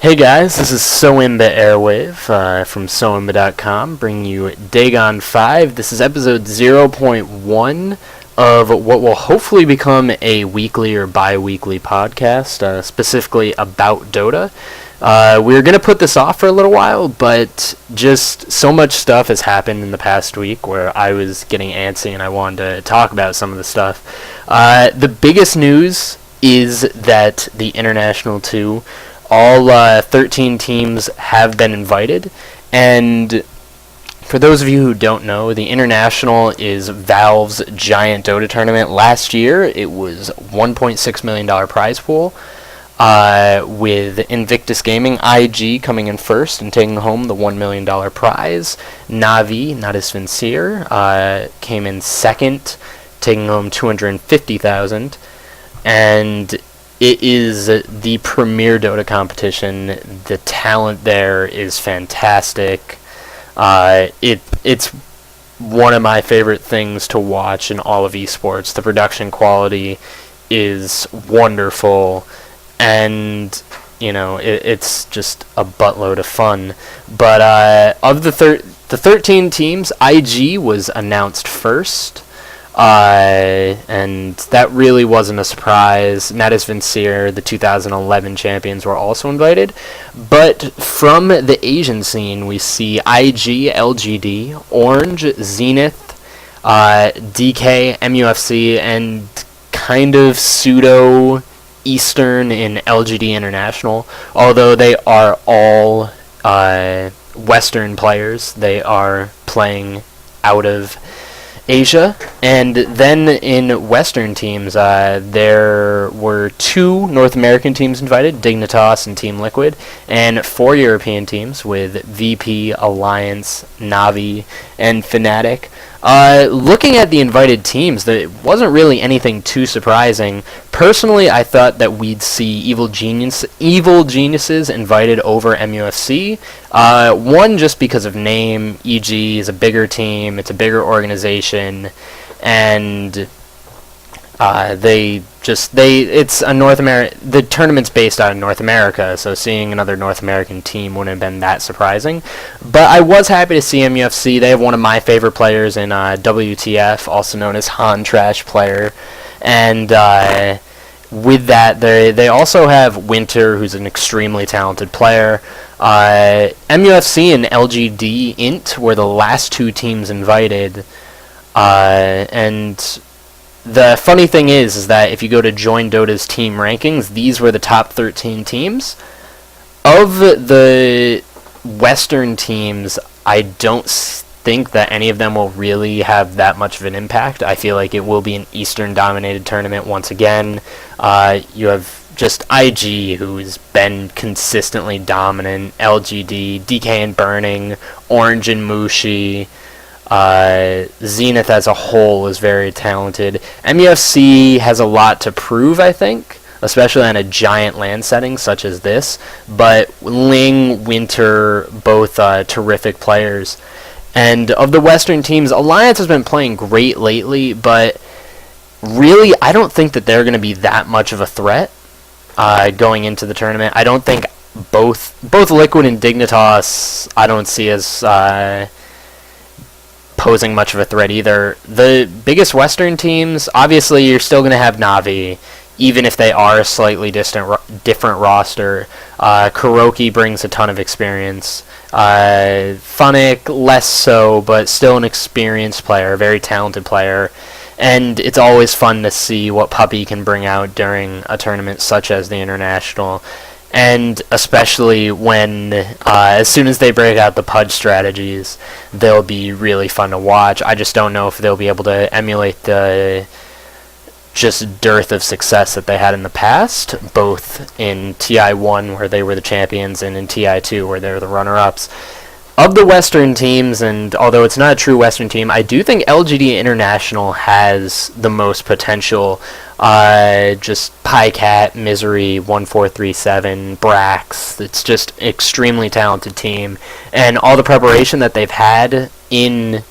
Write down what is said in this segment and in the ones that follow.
Hey guys, this is SoIMBA Airwave from SoIMBA.com, bringing you Dagon 5. This is episode 0.1 of what will hopefully become a weekly or bi-weekly podcast, specifically about Dota. We're going to put this off for a little while, but just so much stuff has happened in the past week where I was getting antsy and I wanted to talk about some of the stuff. The biggest news is that the International 2, all 13 teams have been invited, and for those of you who don't know, the International is Valve's giant Dota tournament. Last year, it was $1.6 million prize pool, with Invictus Gaming, IG, coming in first and taking home the $1 million prize. Navi, not as sincere, came in second, taking home $250,000, and it is the premier Dota competition. The talent there is fantastic. It's one of my favorite things to watch in all of esports. The production quality is wonderful, and it's just a buttload of fun. But of the 13 teams, IG was announced first. And that really wasn't a surprise. Natis Vincere, the 2011 champions, were also invited. But from the Asian scene, we see IG, LGD, Orange, Zenith, DK, MUFC, and kind of pseudo Eastern in LGD International. Although they are all Western players, they are playing out of Asia. And then in Western teams, there were 2 North American teams invited, Dignitas and Team Liquid, and 4 European teams with VP, Alliance, Navi, and Fnatic. Looking at the invited teams, it wasn't really anything too surprising. Personally, I thought that we'd see Evil Geniuses invited over MUFC. One, just because of name. EG is a bigger team, it's a bigger organization, and it's a North America. The tournament's based out of North America, so seeing another North American team wouldn't have been that surprising. But I was happy to see MUFC. They have one of my favorite players in WTF, also known as Han Trash Player, and with that, they also have Winter, who's an extremely talented player. MUFC and LGD Int were the last 2 teams invited, and the funny thing is that if you go to Join Dota's team rankings, these were the top 13 teams. Of the Western teams, I don't think that any of them will really have that much of an impact. I feel like it will be an Eastern-dominated tournament once again. You have just IG, who's been consistently dominant, LGD, DK and Burning, Orange and Mushi. Zenith as a whole is very talented. MUFC has a lot to prove, I think, especially on a giant land setting such as this. But Ling, Winter, both terrific players. And of the Western teams, Alliance has been playing great lately, but really, I don't think that they're going to be that much of a threat going into the tournament. I don't think both Liquid and Dignitas I don't see as posing much of a threat either. The biggest Western teams, obviously you're still going to have Navi, even if they are a slightly different roster. Kuroki brings a ton of experience. Funnick, less so, but still an experienced player, a very talented player. And it's always fun to see what Puppy can bring out during a tournament such as the International. And especially when, as soon as they break out the PUDge strategies, they'll be really fun to watch. I just don't know if they'll be able to emulate the just dearth of success that they had in the past, both in TI1, where they were the champions, and in TI2, where they were the runner-ups. Of the Western teams, and although it's not a true Western team, I do think LGD International has the most potential. Just Pycat, Misery, 1437, Brax. It's just extremely talented team, and all the preparation that they've had in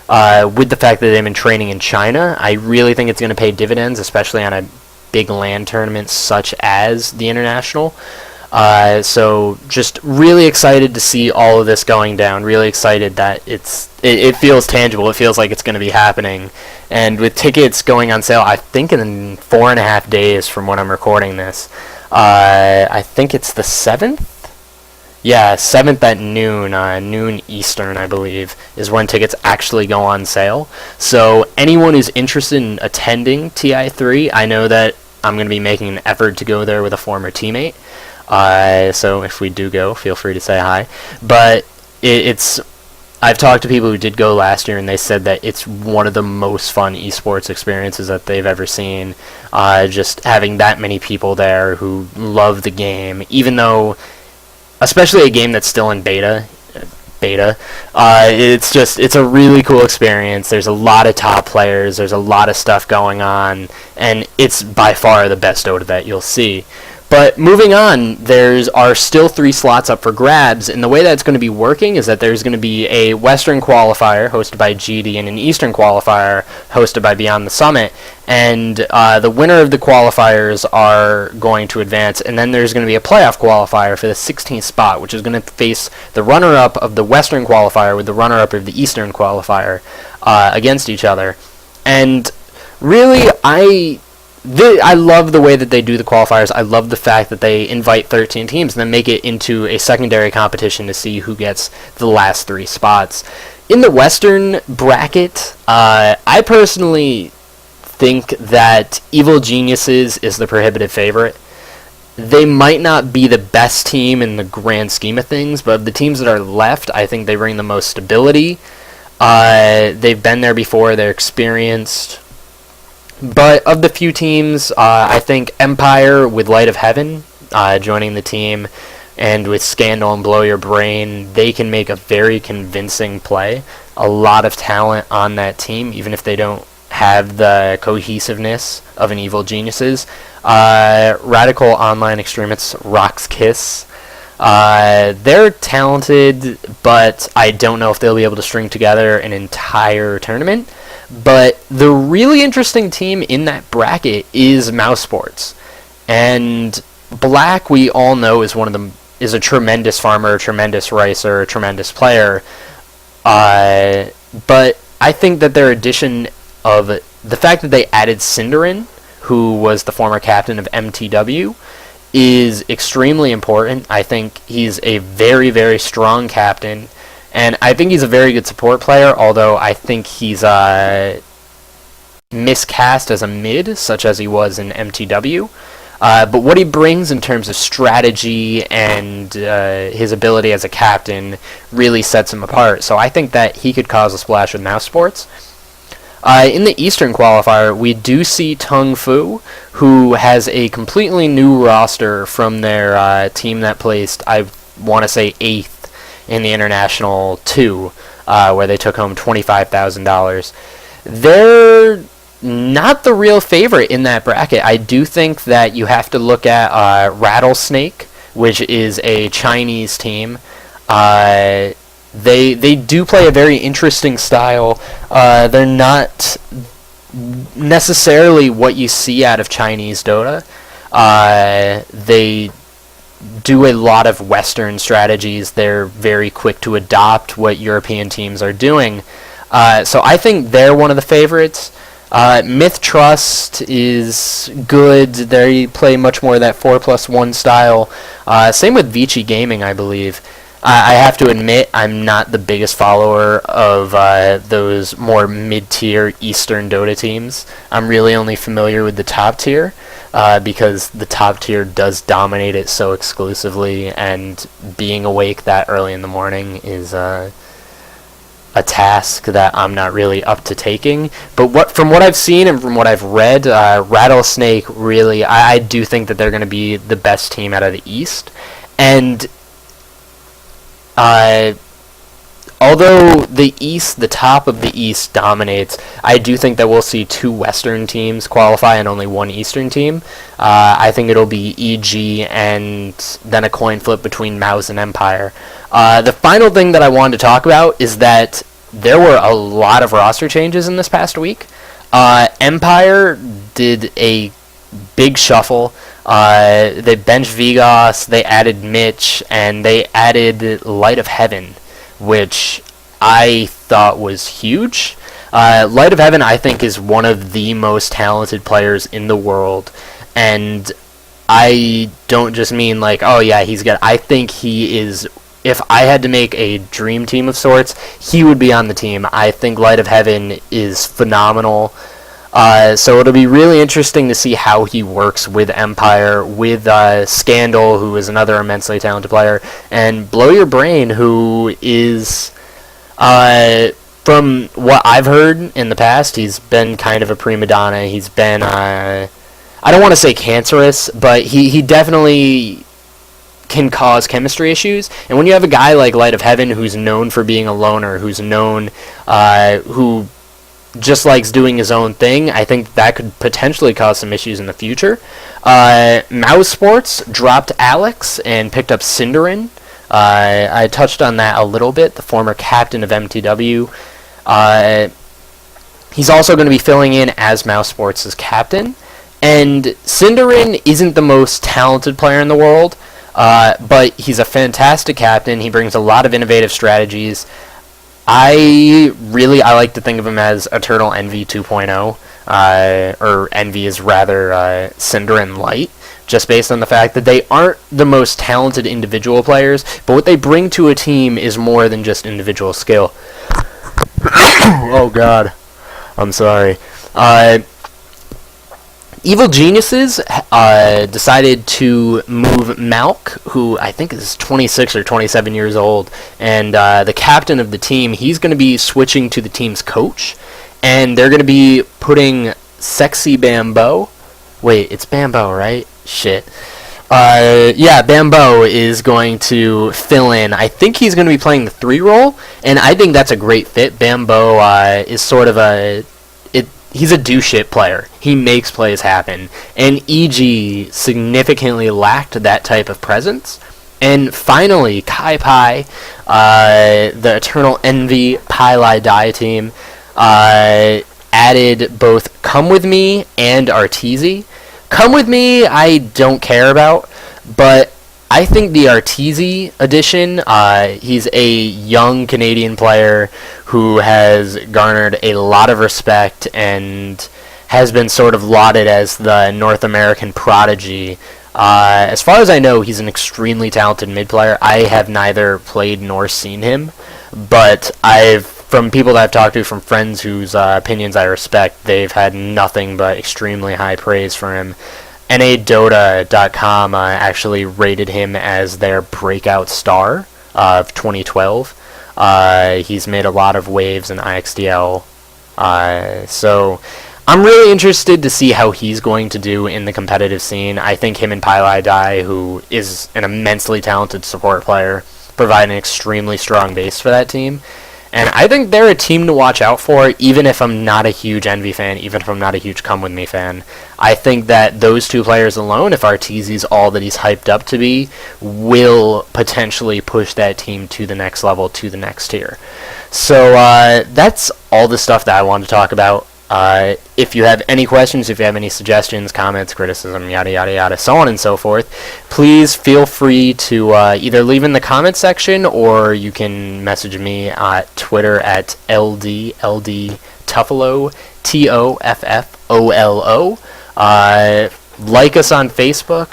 with the fact that they've been training in China, I really think it's going to pay dividends, especially on a big LAN tournament such as the International. So just really excited to see all of this going down. Really excited that it feels tangible. It feels like it's going to be happening. And with tickets going on sale, I think in 4.5 days from when I'm recording this. I think it's the 7th? Yeah, 7th at noon, noon Eastern, I believe, is when tickets actually go on sale. So anyone who's interested in attending TI3, I know that I'm going to be making an effort to go there with a former teammate. So if we do go, feel free to say hi. But I've talked to people who did go last year, and they said that it's one of the most fun esports experiences that they've ever seen. Just having that many people there who love the game, even though, especially a game that's still in beta, it's a really cool experience. There's a lot of top players, there's a lot of stuff going on, and it's by far the best Dota that you'll see. But moving on, there are still 3 slots up for grabs, and the way that's going to be working is that there's going to be a Western qualifier hosted by GD and an Eastern qualifier hosted by Beyond the Summit, and the winner of the qualifiers are going to advance, and then there's going to be a playoff qualifier for the 16th spot, which is going to face the runner-up of the Western qualifier with the runner-up of the Eastern qualifier against each other. And really, I love the way that they do the qualifiers. I love the fact that they invite 13 teams and then make it into a secondary competition to see who gets the last 3 spots. In the Western bracket, I personally think that Evil Geniuses is the prohibitive favorite. They might not be the best team in the grand scheme of things, but of the teams that are left, I think they bring the most stability. They've been there before. They're experienced. But of the few teams, I think Empire with Light of Heaven joining the team, and with Scandal and Blow Your Brain, they can make a very convincing play. A lot of talent on that team, even if they don't have the cohesiveness of an Evil Geniuses. Radical Online Extremists, Rock's Kiss. They're talented, but I don't know if they'll be able to string together an entire tournament. But the really interesting team in that bracket is Mouse Sports, and Black, we all know, is a tremendous farmer, a tremendous ricer, a tremendous player. But I think that their addition of the fact that they added Cinderin, who was the former captain of MTW, is extremely important. I think he's a very, very strong captain. And I think he's a very good support player, although I think he's miscast as a mid, such as he was in MTW. But what he brings in terms of strategy and his ability as a captain really sets him apart. So I think that he could cause a splash with Mouse Sports. In the Eastern qualifier, we do see Tung Fu, who has a completely new roster from their team that placed, I want to say, 8th in the International 2, where they took home $25,000. They're not the real favorite in that bracket. I do think that you have to look at Rattlesnake, which is a Chinese team. They do play a very interesting style. They're not necessarily what you see out of Chinese Dota. They do a lot of Western strategies. They're very quick to adopt what European teams are doing. So I think they're one of the favorites. Myth Trust is good. They play much more of that 4+1 style. Same with Vici Gaming, I believe. I have to admit, I'm not the biggest follower of those more mid-tier Eastern Dota teams. I'm really only familiar with the top tier, because the top tier does dominate it so exclusively, and being awake that early in the morning is a task that I'm not really up to taking. But from what I've seen and from what I've read, Rattlesnake really, I do think that they're going to be the best team out of the East. And although the top of the East dominates, I do think that we'll see 2 Western teams qualify and only 1 Eastern team. I think it'll be EG and then a coin flip between Mouse and Empire. The final thing that I wanted to talk about is that there were a lot of roster changes in this past week. Empire did a big shuffle. They benched Vigos, they added Mitch, and they added Light of Heaven, which I thought was huge. Light of Heaven, I think, is one of the most talented players in the world, and I don't just mean like, oh yeah, he's good. I think he is. If I had to make a dream team of sorts, he would be on the team. I think Light of Heaven is phenomenal. So it'll be really interesting to see how he works with Empire, with Scandal, who is another immensely talented player, and Blow Your Brain, who is, from what I've heard in the past, he's been kind of a prima donna. He's been, I don't want to say cancerous, but he definitely can cause chemistry issues. And when you have a guy like Light of Heaven, who's known for being a loner, who's known, who just likes doing his own thing, I think that could potentially cause some issues in the future. Mouse Sports dropped Alex and picked up Cinderin. I touched on that a little bit, the former captain of MTW. He's also going to be filling in as Mouse Sports' captain. And Cinderin isn't the most talented player in the world, but he's a fantastic captain. He brings a lot of innovative strategies. I like to think of him as Eternal Envy 2.0, or Envy is rather Cinderin Light, just based on the fact that they aren't the most talented individual players, but what they bring to a team is more than just individual skill. Oh god, I'm sorry. Evil Geniuses decided to move Malk, who I think is 26 or 27 years old, and the captain of the team. He's going to be switching to the team's coach, and they're going to be putting Sexy Bambo. Wait, it's Bambo, right? Shit. Yeah, Bambo is going to fill in. I think he's going to be playing the 3 role, and I think that's a great fit. Bambo is sort of he's a do-shit player. He makes plays happen. And EG significantly lacked that type of presence. And finally, Kai Pai, the Eternal Envy Pylai Die team, added both Come With Me and Arteezy. Come With Me, I don't care about, but I think the Arteezy edition, he's a young Canadian player who has garnered a lot of respect and has been sort of lauded as the North American prodigy. As far as I know, he's an extremely talented mid player. I have neither played nor seen him, but from people that I've talked to, from friends whose opinions I respect, they've had nothing but extremely high praise for him. DotA.com actually rated him as their breakout star of 2012. He's made a lot of waves in IXDL. So I'm really interested to see how he's going to do in the competitive scene. I think him and Pylai Dai, who is an immensely talented support player, provide an extremely strong base for that team. And I think they're a team to watch out for, even if I'm not a huge Envy fan, even if I'm not a huge Come With Me fan. I think that those 2 players alone, if Arteezy's all that he's hyped up to be, will potentially push that team to the next level, to the next tier. So that's all the stuff that I wanted to talk about. If you have any questions, if you have any suggestions, comments, criticism, yada yada yada, so on and so forth, please feel free to either leave in the comment section, or you can message me at Twitter at LDTuffolo, TOFFOLO. Like us on Facebook,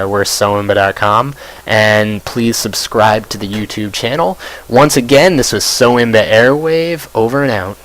we're SoIMBA.com, and please subscribe to the YouTube channel. Once again, this was SoIMBA Airwave, over and out.